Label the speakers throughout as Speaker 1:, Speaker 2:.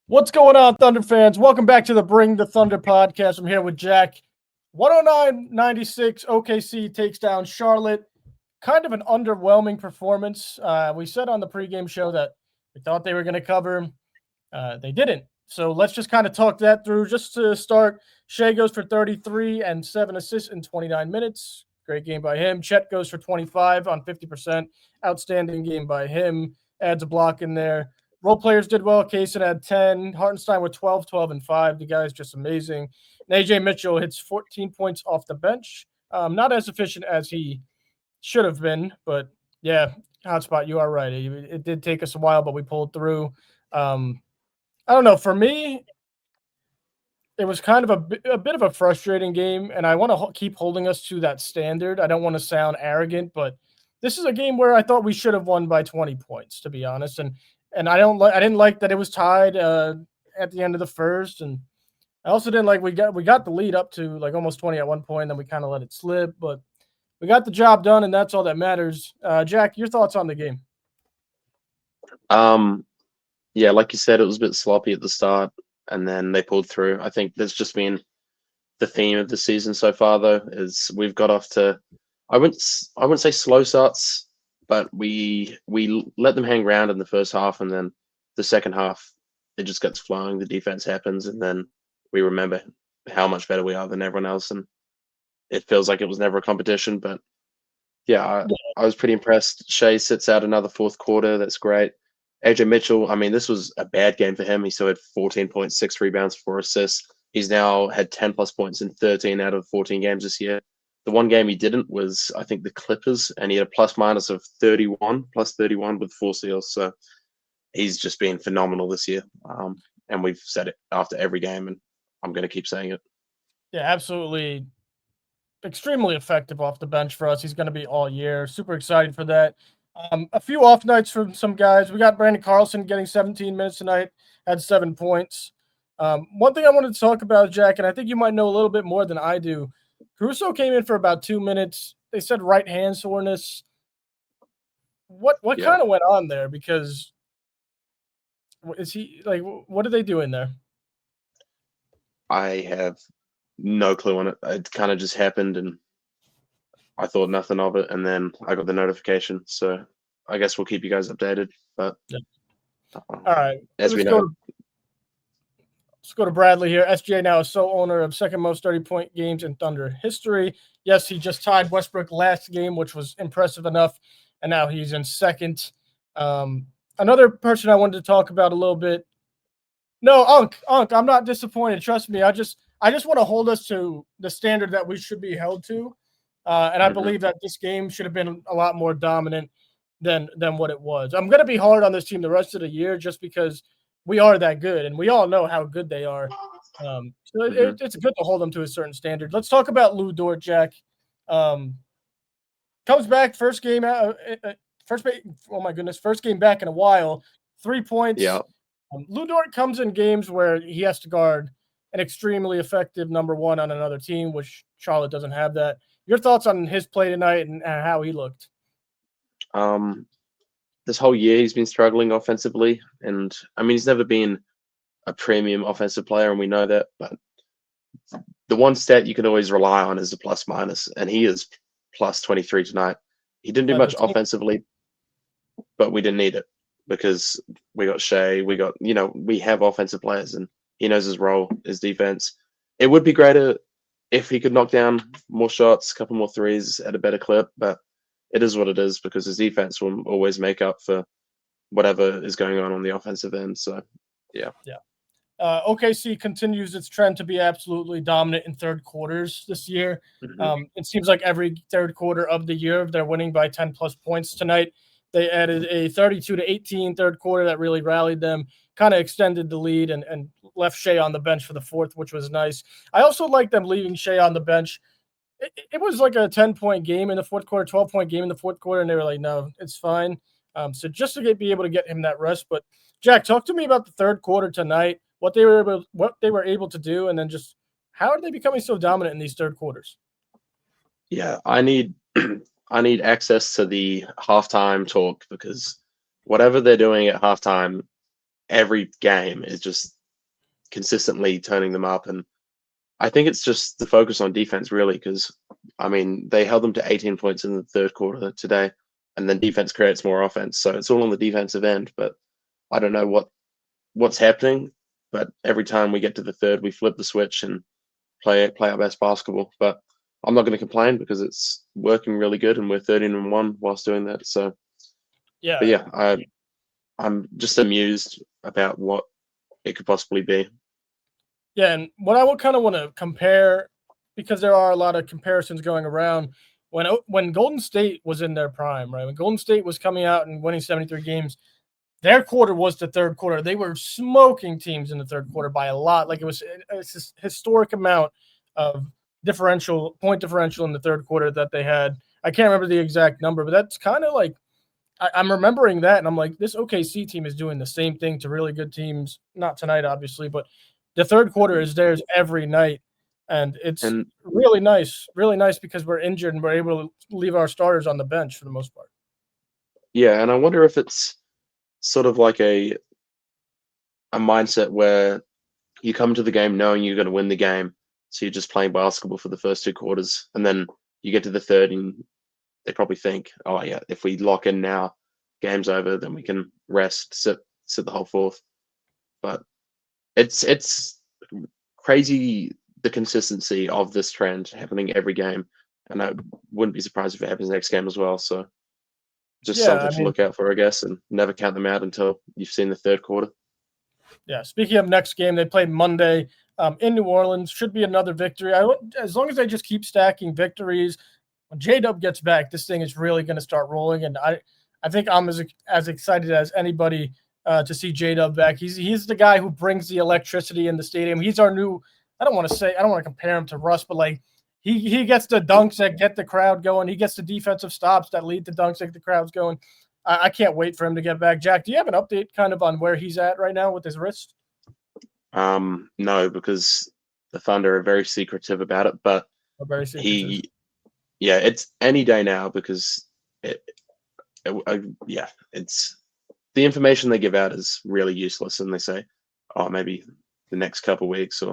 Speaker 1: What's going on, Thunder fans? Welcome back to the Bring the Thunder podcast. I'm here with Jack. 109-96, OKC takes down Charlotte. Kind of an underwhelming performance. We said on the pregame show that we thought they were going to cover. They didn't. So let's just kind of talk that through. Just to start, Shai goes for 33 and 7 assists in 29 minutes. Great game by him. Chet goes for 25 on 50%. Outstanding game by him. Adds a block in there. Role players did well. Kaysen had 10. Hartenstein with 12, 12, and 5. The guy's just amazing. And Ajay Mitchell hits 14 points off the bench. Not as efficient as he should have been, but yeah, hotspot, you are right. It did take us a while, but we pulled through. I don't know. For me, it was kind of a bit of a frustrating game, and I want to keep holding us to that standard. I don't want to sound arrogant, but this is a game where I thought we should have won by 20 points, to be honest. And I didn't like that it was tied at the end of the first, and I also didn't like we got the lead up to like almost 20 at one point, then we kind of let it slip, but we got the job done, and that's all that matters. Jack, your thoughts on the game?
Speaker 2: Yeah, like you said, it was a bit sloppy at the start, and then they pulled through. I think that's just been the theme of the season so far, though, is we've got off to I wouldn't say slow starts, but we let them hang around in the first half, and then the second half it just gets flowing. The defense happens, and then we remember how much better we are than everyone else, and it feels like it was never a competition. But yeah, I was pretty impressed. Shai sits out another fourth quarter. That's great. Ajay Mitchell, I mean, this was a bad game for him. He still had 14 points, 6 rebounds, 4 assists. He's now had 10 plus points in 13 out of 14 games this year. The one game he didn't was, I think, the Clippers, and he had a plus minus of 31, plus 31 with 4 steals. So he's just been phenomenal this year. And we've said it after every game, and I'm going to keep saying it.
Speaker 1: Yeah, absolutely. Extremely effective off the bench for us. He's going to be all year. Super excited for that. A few off nights from some guys. We got Brandon Carlson getting 17 minutes tonight, had 7 points. One thing I wanted to talk about, Jack, and I think you might know a little bit more than I do. Caruso came in for about 2 minutes. They said right hand soreness. What kind of went on there? Because is he like? What are they doing there?
Speaker 2: I have no clue on it. It kind of just happened, and I thought nothing of it, and then I got the notification. So I guess we'll keep you guys updated. But
Speaker 1: yeah. All right,
Speaker 2: as we know,
Speaker 1: let's go to Bradley here. SGA now is sole owner of second most 30-point games in Thunder history. Yes, he just tied Westbrook last game, which was impressive enough, and now he's in second. Another person I wanted to talk about a little bit. No, Unk, I'm not disappointed. Trust me. I just want to hold us to the standard that we should be held to. And I believe that this game should have been a lot more dominant than what it was. I'm going to be hard on this team the rest of the year just because we are that good, and we all know how good they are. So it's good to hold them to a certain standard. Let's talk about Lu Dort, Jack. Comes back first game oh my goodness, first game back in a while. 3 points.
Speaker 2: Yeah.
Speaker 1: Lu Dort comes in games where he has to guard an extremely effective number one on another team, which Charlotte doesn't have that. Your thoughts on his play tonight and how he looked?
Speaker 2: This whole year he's been struggling offensively, and I mean he's never been a premium offensive player, and we know that. But the one stat you can always rely on is the plus minus, and he is plus 23 tonight. He didn't do much offensively, but we didn't need it because we got Shai. We got we have offensive players, and he knows his role, his defense. It would be greater if he could knock down more shots, a couple more threes at a better clip, but it is what it is because his defense will always make up for whatever is going on the offensive end. So, yeah.
Speaker 1: OKC continues its trend to be absolutely dominant in third quarters this year. It seems like every third quarter of the year, they're winning by 10 plus points tonight. They added a 32-18 third quarter that really rallied them, kind of extended the lead and left Shai on the bench for the fourth, which was nice. I also like them leaving Shai on the bench. It was like a 10-point game in the fourth quarter, 12-point game in the fourth quarter, and they were like, no, it's fine. So just to be able to get him that rest. But, Jack, talk to me about the third quarter tonight, what they were able to do, and then just how are they becoming so dominant in these third quarters?
Speaker 2: Yeah, I need access to the halftime talk because whatever they're doing at halftime every game is just consistently turning them up. And I think it's just the focus on defense, really, because, I mean, they held them to 18 points in the third quarter today, and then defense creates more offense. So it's all on the defensive end, but I don't know what's happening. But every time we get to the third, we flip the switch and play our best basketball. But I'm not going to complain because it's working really good, and we're 13-1 whilst doing that. So, but
Speaker 1: Yeah.
Speaker 2: yeah, I'm just amused about what it could possibly be.
Speaker 1: Yeah, and what I would kind of want to compare, because there are a lot of comparisons going around, when Golden State was in their prime, right? When Golden State was coming out and winning 73 games, their quarter was the third quarter. They were smoking teams in the third quarter by a lot. Like it's this historic amount of point differential in the third quarter that they had. I can't remember the exact number, but that's kind of like I'm remembering that, and I'm like, this OKC team is doing the same thing to really good teams. Not tonight, obviously, but the third quarter is theirs every night, and it's
Speaker 2: And
Speaker 1: really nice because we're injured and we're able to leave our starters on the bench for the most part.
Speaker 2: yeah, and I wonder if it's sort of like a mindset where you come to the game knowing you're going to win the game, so you're just playing basketball for the first two quarters, and then you get to the third, and they probably think, oh yeah, if we lock in now, game's over, then we can rest, sit the whole fourth. But it's crazy the consistency of this trend happening every game, and I wouldn't be surprised if it happens next game as well. So just
Speaker 1: Yeah,
Speaker 2: something
Speaker 1: I
Speaker 2: to
Speaker 1: mean,
Speaker 2: look out for, I guess, and never count them out until you've seen the third quarter.
Speaker 1: yeah. Speaking of next game, they play Monday in New Orleans. Should be another victory. As long as they just keep stacking victories. When J-Dub gets back, this thing is really going to start rolling, and I think I'm as excited as anybody to see J-Dub back. He's the guy who brings the electricity in the stadium. He's our new. I don't want to compare him to Russ, but like he gets the dunks that get the crowd going. He gets the defensive stops that lead to dunks that get the crowds going. I can't wait for him to get back. Jack, do you have an update kind of on where he's at right now with his wrist?
Speaker 2: No, because the Thunder are very secretive about it, but
Speaker 1: Very secretive.
Speaker 2: he, yeah, it's any day now because yeah, it's the information they give out is really useless, and they say, oh, maybe the next couple weeks,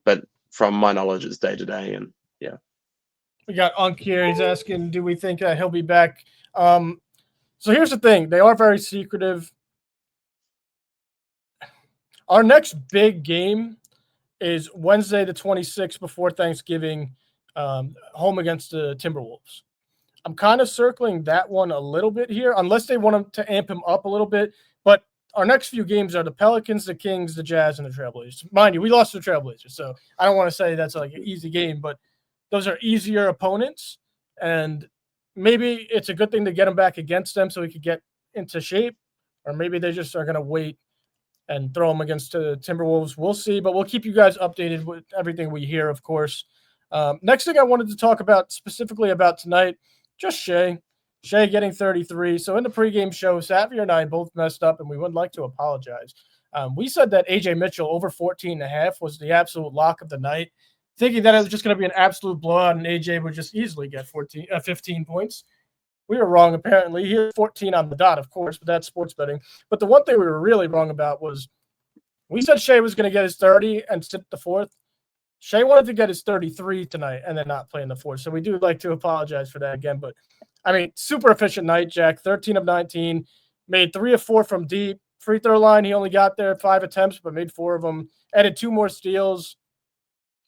Speaker 2: but from my knowledge, it's day to day, and yeah.
Speaker 1: We got Unk here. He's asking, do we think he'll be back? So here's the thing. They are very secretive. Our next big game is Wednesday the 26th before Thanksgiving, home against the Timberwolves. I'm kind of circling that one a little bit here, unless they want him to amp him up a little bit. But our next few games are the Pelicans, the Kings, the Jazz, and the Trailblazers. Mind you, we lost to the Trailblazers, so I don't want to say that's like an easy game, but those are easier opponents, and maybe it's a good thing to get him back against them so he could get into shape, or maybe they just are going to wait and throw them against the Timberwolves. We'll see, but we'll keep you guys updated with everything we hear, of course. Next thing I wanted to talk about specifically about tonight, just Shai. Shai getting 33. So in the pregame show, Savvy and I both messed up, and we would like to apologize. We said that Ajay Mitchell over 14.5 was the absolute lock of the night, thinking that it was just going to be an absolute blowout, and Ajay would just easily get 15 points. We were wrong, apparently. He had 14 on the dot, of course, but that's sports betting. But the one thing we were really wrong about was we said Shai was going to get his 30 and sit the fourth. Shai wanted to get his 33 tonight and then not play in the fourth. So we do like to apologize for that again. But, I mean, super efficient night, Jack. 13 of 19. Made 3 of 4 from deep. Free throw line, he only got there 5 attempts, but made 4 of them. Added 2 more steals.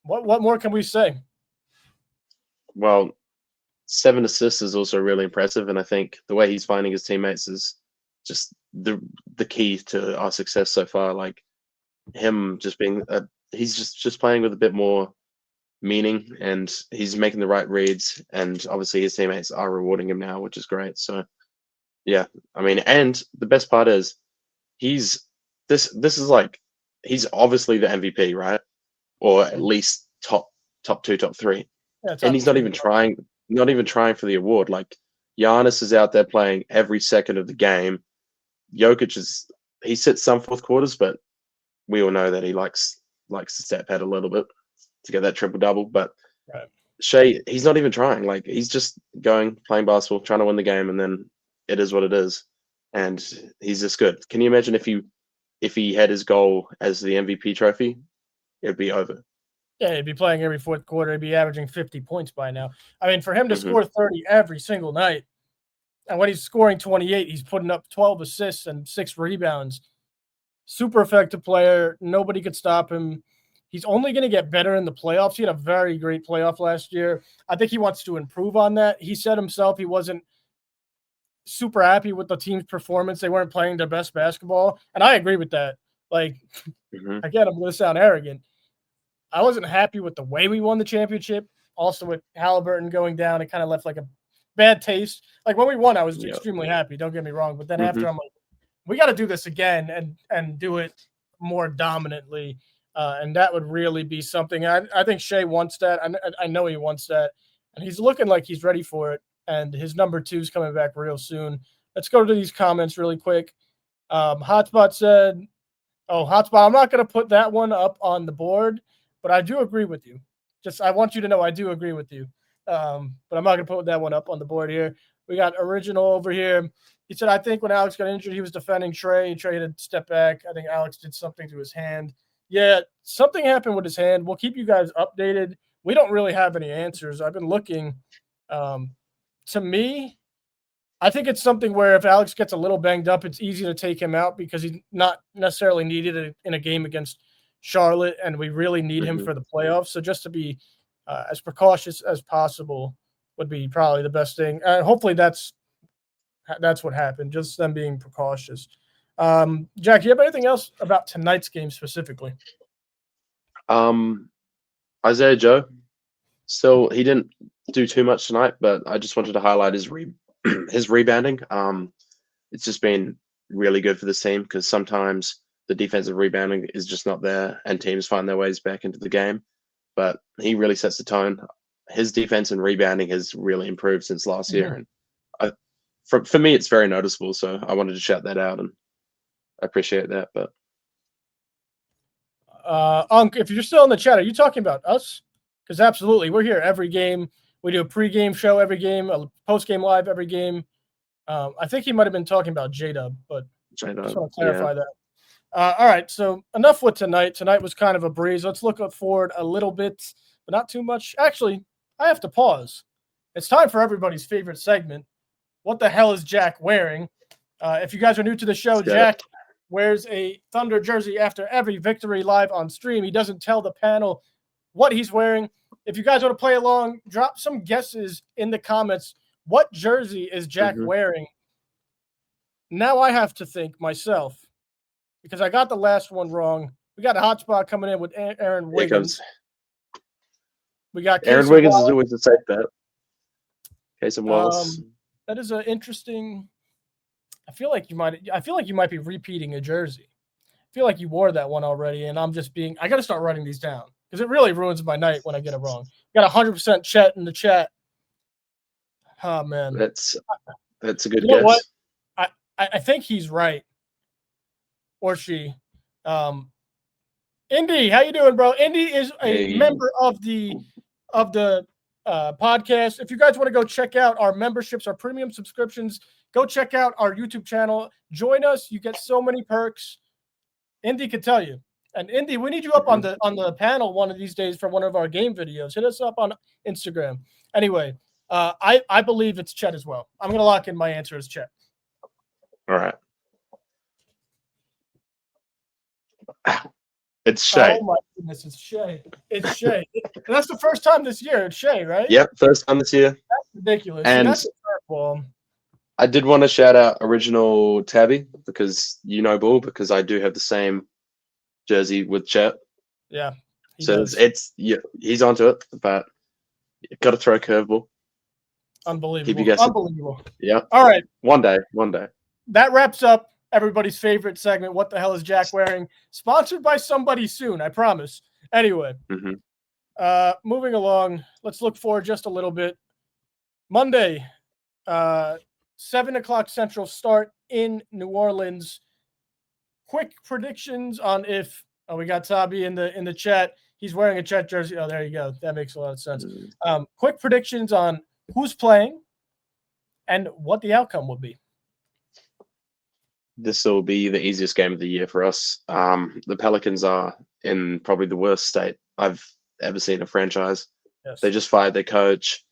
Speaker 1: What more can we say?
Speaker 2: Well, 7 assists is also really impressive, and I think the way he's finding his teammates is just the key to our success so far. Like him just being he's just playing with a bit more meaning, and he's making the right reads, and obviously his teammates are rewarding him now, which is great. So yeah, I mean, and the best part is this is like he's obviously the MVP, right? Or at least top 2, top 3.
Speaker 1: Yeah,
Speaker 2: And he's not even trying for the award. Like Giannis is out there playing every second of the game. Jokic he sits some fourth quarters, but we all know that he likes to step ahead a little bit to get that triple double. But
Speaker 1: right.
Speaker 2: Shai, he's not even trying. Like he's just playing basketball, trying to win the game, and then it is what it is. And he's just good. Can you imagine if you if he had his goal as the MVP trophy, it'd be over.
Speaker 1: Yeah, he'd be playing every fourth quarter. He'd be averaging 50 points by now. I mean, for him to
Speaker 2: Mhm.
Speaker 1: score 30 every single night, and when he's scoring 28, he's putting up 12 assists and 6 rebounds. Super effective player. Nobody could stop him. He's only going to get better in the playoffs. He had a very great playoff last year. I think he wants to improve on that. He said himself he wasn't super happy with the team's performance. They weren't playing their best basketball, and I agree with that. Like,
Speaker 2: Mhm.
Speaker 1: again, I'm going to sound arrogant. I wasn't happy with the way we won the championship. Also, with Halliburton going down, it kind of left like a bad taste. Like when we won, I was
Speaker 2: Yep.
Speaker 1: extremely happy. Don't get me wrong. But then
Speaker 2: Mhm.
Speaker 1: after, I'm like, we got to do this again and do it more dominantly. And that would really be something. I think Shai wants that. I know he wants that. And he's looking like he's ready for it. And his number 2 is coming back real soon. Let's go to these comments really quick. Hotspot said, Hotspot, I'm not going to put that one up on the board, but I do agree with you. Just I want you to know I do agree with you. But I'm not going to put that one up on the board here. We got Original over here. He said, I think when Alex got injured, he was defending Tre. Tre had to step back. I think Alex did something to his hand. Yeah, something happened with his hand. We'll keep you guys updated. We don't really have any answers. I've been looking. To me, I think it's something where if Alex gets a little banged up, it's easy to take him out because he's not necessarily needed in a game against Charlotte, and we really need him
Speaker 2: Mhm.
Speaker 1: for the playoffs. So just to be as precautious as possible would be probably the best thing. Hopefully that's what happened, just them being precautious. Jack, do you have anything else about tonight's game specifically?
Speaker 2: Isaiah Joe. Still, he didn't do too much tonight, but I just wanted to highlight his his rebounding. It's just been really good for this team because sometimes the defensive rebounding is just not there, and teams find their ways back into the game. But he really sets the tone. His defense and rebounding has really improved since last year, and for me, it's very noticeable. So I wanted to shout that out, and I appreciate that. But
Speaker 1: Unc, if you're still in the chat, are you talking about us? Because absolutely, we're here every game. We do a pregame show every game, a postgame live every game. I think he might have been talking about J-Dub, but just want to clarify that. All right, so enough with tonight. Tonight was kind of a breeze. Let's look forward a little bit, but not too much. Actually, I have to pause. It's time for everybody's favorite segment. What the hell is Jack wearing? If you guys are new to the show, Jack wears a Thunder jersey after every victory live on stream. He doesn't tell the panel what he's wearing. If you guys want to play along, drop some guesses in the comments. What jersey is Jack wearing? Now I have to think myself because I got the last one wrong. We got a hotspot coming in with Aaron Wiggins. We got
Speaker 2: Aaron Wiggins is always a safe bet. Casey Wallace.
Speaker 1: That is an interesting. I feel like you might be repeating a jersey. I feel like you wore that one already, and I'm just being. I got to start writing these down because it really ruins my night when I get it wrong. Got 100% Chet in the chat. Oh man,
Speaker 2: that's a good
Speaker 1: guess.
Speaker 2: Know what?
Speaker 1: I think he's right, or she. Indy, how you doing, bro? Indy is a member of the podcast. If you guys want to go check out our memberships, our premium subscriptions, go check out our YouTube channel. Join us. You get so many perks. Indy could tell you. And Indy, we need you up on the panel one of these days for one of our game videos. Hit us up on Instagram. Anyway, I believe it's Chet as well. I'm gonna lock in my answer as Chet.
Speaker 2: All right. It's Shai.
Speaker 1: Oh my goodness, it's Shai. It's Shai. That's the first time this year. It's Shai, right?
Speaker 2: Yep, first time this year.
Speaker 1: That's ridiculous.
Speaker 2: And
Speaker 1: that's a curveball.
Speaker 2: I did want to shout out Original Tabby because Bull, because I do have the same jersey with Chet.
Speaker 1: Yeah.
Speaker 2: So he's onto it, but you got to throw a curveball.
Speaker 1: Unbelievable.
Speaker 2: Keep you guessing.
Speaker 1: Unbelievable.
Speaker 2: Yeah.
Speaker 1: All right.
Speaker 2: One day.
Speaker 1: That wraps up everybody's favorite segment. What the hell is Jack wearing? Sponsored by somebody soon, I promise. Anyway, moving along. Let's look forward just a little bit. Monday, 7:00 Central start in New Orleans. Quick predictions on if we got Tabi in the chat. He's wearing a Chet jersey. Oh, there you go. That makes a lot of sense. Quick predictions on who's playing and what the outcome will be.
Speaker 2: this will be the easiest game of the year for us. The Pelicans are in probably the worst state I've ever seen a franchise.
Speaker 1: Yes.
Speaker 2: They just fired their coach.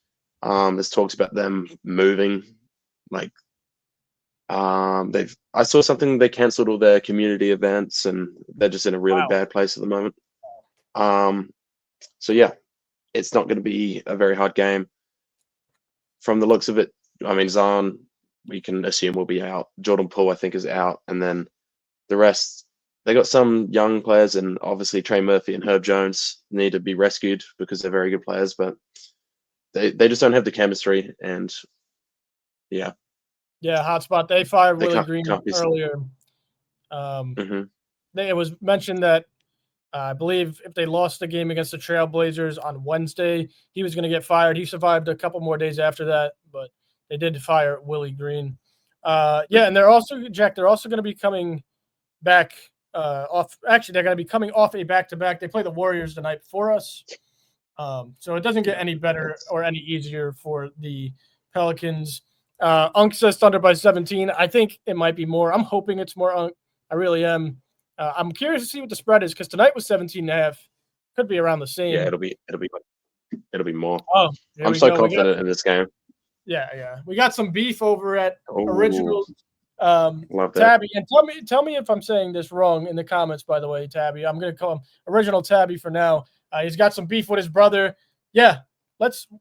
Speaker 2: There's talks about them moving. Like, I saw something, they cancelled all their community events, and they're just in a really bad place at the moment. So yeah, it's not going to be a very hard game. From the looks of it, I mean, Zion, we can assume will be out. Jordan Poole, I think, is out, and then the rest, they got some young players, and obviously Trey Murphy and Herb Jones need to be rescued because they're very good players, but they just don't have the chemistry, and yeah.
Speaker 1: Yeah, hotspot. They fired Willie
Speaker 2: can't-
Speaker 1: Green
Speaker 2: can't be-
Speaker 1: earlier. It was mentioned that I believe if they lost the game against the Trailblazers on Wednesday, he was going to get fired. He survived a couple more days after that, but they did fire Willie Green. And they're also going to be coming back off. Actually, they're going to be coming off a back-to-back. They play the Warriors the night before us. So it doesn't get any better or any easier for the Pelicans. Unk says Thunder by 17. I think it might be more. I'm hoping it's more Unk. I really am. I'm curious to see what the spread is because tonight was 17.5. Could be around the same.
Speaker 2: Yeah, it'll be more.
Speaker 1: Oh,
Speaker 2: I'm so confident in this game.
Speaker 1: Yeah. We got some beef over at
Speaker 2: Ooh.
Speaker 1: Original
Speaker 2: Love that.
Speaker 1: Tabby. And tell me if I'm saying this wrong in the comments, by the way, Tabby. I'm gonna call him Original Tabby for now. He's got some beef with his brother. Yeah,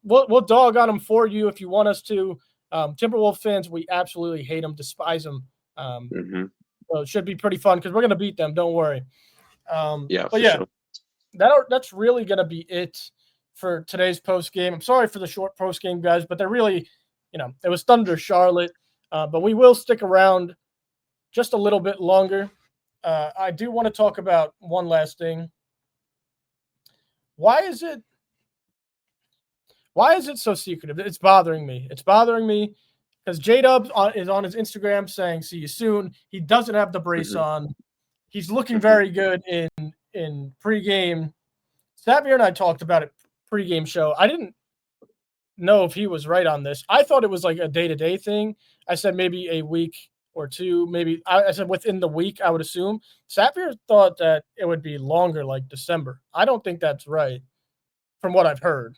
Speaker 1: we'll dog on him for you if you want us to. Timberwolves fans, we absolutely hate him, despise him. So it should be pretty fun because we're gonna beat them. Don't worry. Sure. That's really gonna be it for today's post game. I'm sorry for the short post game, guys, but they're really, it was Thunder Charlotte, but we will stick around just a little bit longer. I do want to talk about one last thing. Why is it so secretive? It's bothering me. Because J-Dub is on his Instagram saying, "See you soon." He doesn't have the brace on. He's looking very good in pregame. Xavier and I talked about it pregame show. I didn't know if he was right on this. I thought it was like a day-to-day thing. I said maybe a week or two. Maybe I said within the week, I would assume. Xavier thought that it would be longer, like December. I don't think that's right from what I've heard.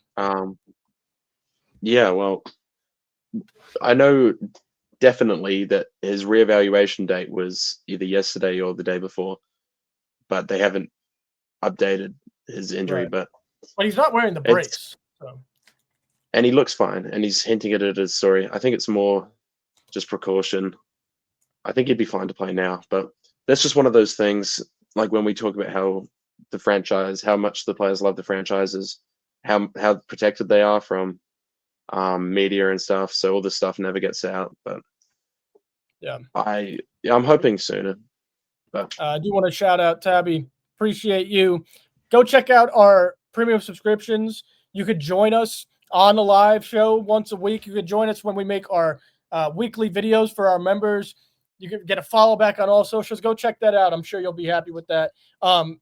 Speaker 2: Yeah, well, I know definitely that his reevaluation date was either yesterday or the day before, but they haven't updated his injury.
Speaker 1: Right.
Speaker 2: But
Speaker 1: he's not wearing the brace.
Speaker 2: And he looks fine, and he's hinting at it as sorry. I think it's more just precaution. I think he'd be fine to play now, but that's just one of those things. Like when we talk about how the franchise, how much the players love the franchises, how protected they are from media and stuff. So all this stuff never gets out. But I'm hoping sooner. But
Speaker 1: I do want to shout out Tabby. Appreciate you. Go check out our premium subscriptions. You could join us on the live show once a week. You could join us when we make our weekly videos for our members. You can get a follow back on all socials. Go check that out. I'm sure you'll be happy with that. I'm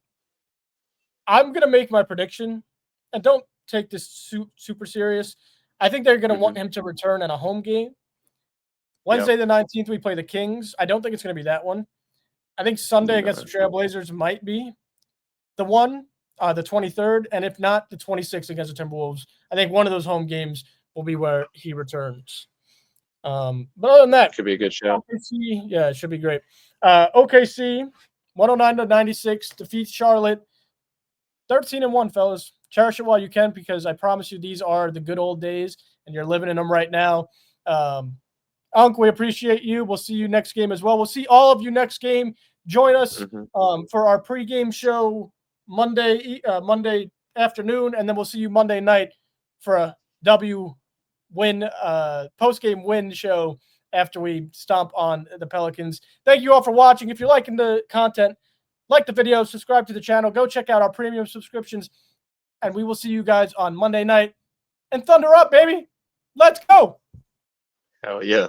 Speaker 1: going to make my prediction, and don't take this super serious. I think they're going to want him to return in a home game. Wednesday the 19th, we play the Kings. I don't think it's going to be that one. I think Sunday against the Trailblazers might be the one, the 23rd, and if not, the 26th against the Timberwolves. I think one of those home games will be where he returns. But other than that,
Speaker 2: could be a good show.
Speaker 1: OKC, yeah, it should be great. OKC 109-96 defeats Charlotte. 13-1, fellas. Cherish it while you can, because I promise you these are the good old days, and you're living in them right now. Unk, we appreciate you. We'll see you next game as well. We'll see all of you next game. Join us for our pregame show Monday afternoon, and then we'll see you Monday night for a post-game win show after we stomp on the Pelicans. Thank you all for watching. If you're liking the content, like the video, subscribe to the channel, go check out our premium subscriptions, and we will see you guys on Monday night. And Thunder up, baby. Let's go.
Speaker 2: Hell yeah.